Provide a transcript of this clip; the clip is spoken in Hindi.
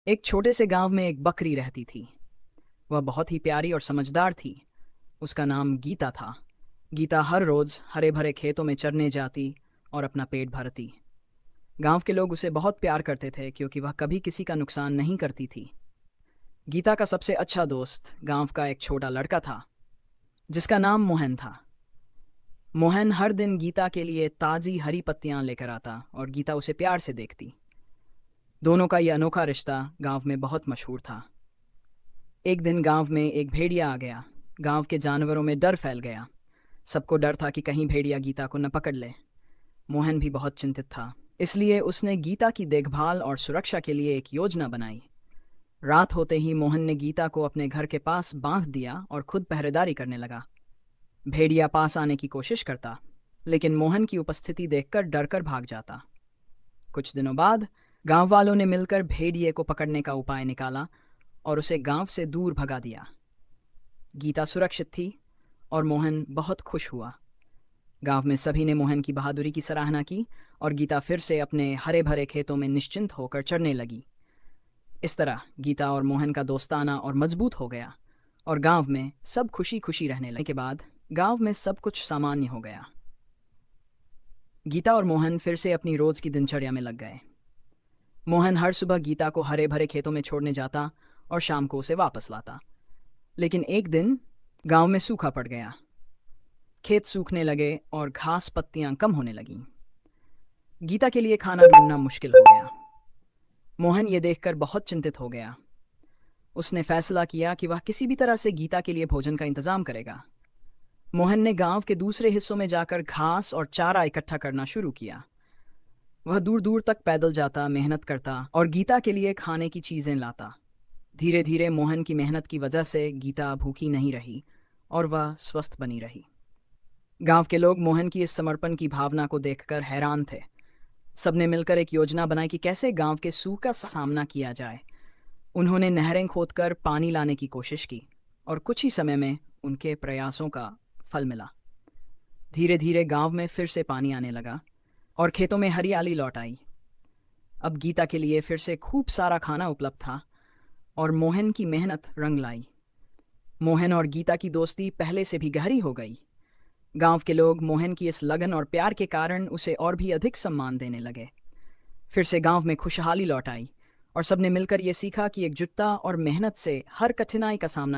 एक छोटे से गांव में एक बकरी रहती थी। वह बहुत ही प्यारी और समझदार थी। उसका नाम गीता था। गीता हर रोज हरे भरे खेतों में चरने जाती और अपना पेट भरती। गांव के लोग उसे बहुत प्यार करते थे क्योंकि वह कभी किसी का नुकसान नहीं करती थी। गीता का सबसे अच्छा दोस्त गांव का एक छोटा लड़का था जिसका नाम मोहन था। मोहन हर दिन गीता के लिए ताज़ी हरी पत्तियां लेकर आता और गीता उसे प्यार से देखती। दोनों का यह अनोखा रिश्ता गांव में बहुत मशहूर था। एक दिन गांव में एक भेड़िया आ गया। गांव के जानवरों में डर फैल गया। सबको डर था कि कहीं भेड़िया गीता को न पकड़ ले। मोहन भी बहुत चिंतित था, इसलिए उसने गीता की देखभाल और सुरक्षा के लिए एक योजना बनाई। रात होते ही मोहन ने गीता को अपने घर के पास बांध दिया और खुद पहरेदारी करने लगा। भेड़िया पास आने की कोशिश करता, लेकिन मोहन की उपस्थिति देखकर डरकर भाग जाता। कुछ दिनों बाद गांव वालों ने मिलकर भेड़िए को पकड़ने का उपाय निकाला और उसे गांव से दूर भगा दिया। गीता सुरक्षित थी और मोहन बहुत खुश हुआ। गांव में सभी ने मोहन की बहादुरी की सराहना की और गीता फिर से अपने हरे भरे खेतों में निश्चिंत होकर चढ़ने लगी। इस तरह गीता और मोहन का दोस्ताना और मजबूत हो गया और गांव में सब खुशी खुशी रहने लगे। के बाद गांव में सब कुछ सामान्य हो गया। गीता और मोहन फिर से अपनी रोज की दिनचर्या में लग गए। मोहन हर सुबह गीता को हरे भरे खेतों में छोड़ने जाता और शाम को उसे वापस लाता। लेकिन एक दिन गांव में सूखा पड़ गया। खेत सूखने लगे और घास पत्तियां कम होने लगीं। गीता के लिए खाना ढूंढना मुश्किल हो गया। मोहन ये देखकर बहुत चिंतित हो गया। उसने फैसला किया कि वह किसी भी तरह से गीता के लिए भोजन का इंतजाम करेगा। मोहन ने गांव के दूसरे हिस्सों में जाकर घास और चारा इकट्ठा करना शुरू किया। वह दूर दूर तक पैदल जाता, मेहनत करता और गीता के लिए खाने की चीजें लाता। धीरे धीरे मोहन की मेहनत की वजह से गीता भूखी नहीं रही और वह स्वस्थ बनी रही। गांव के लोग मोहन की इस समर्पण की भावना को देखकर हैरान थे। सबने मिलकर एक योजना बनाई कि कैसे गांव के सूखे का सामना किया जाए। उन्होंने नहरें खोदकर पानी लाने की कोशिश की और कुछ ही समय में उनके प्रयासों का फल मिला। धीरे धीरे गांव में फिर से पानी आने लगा और खेतों में हरियाली लौट आई। अब गीता के लिए फिर से खूब सारा खाना उपलब्ध था और मोहन की मेहनत रंग लाई। मोहन और गीता की दोस्ती पहले से भी गहरी हो गई। गांव के लोग मोहन की इस लगन और प्यार के कारण उसे और भी अधिक सम्मान देने लगे। फिर से गांव में खुशहाली लौट आई और सबने मिलकर यह सीखा कि एकजुटता और मेहनत से हर कठिनाई का सामना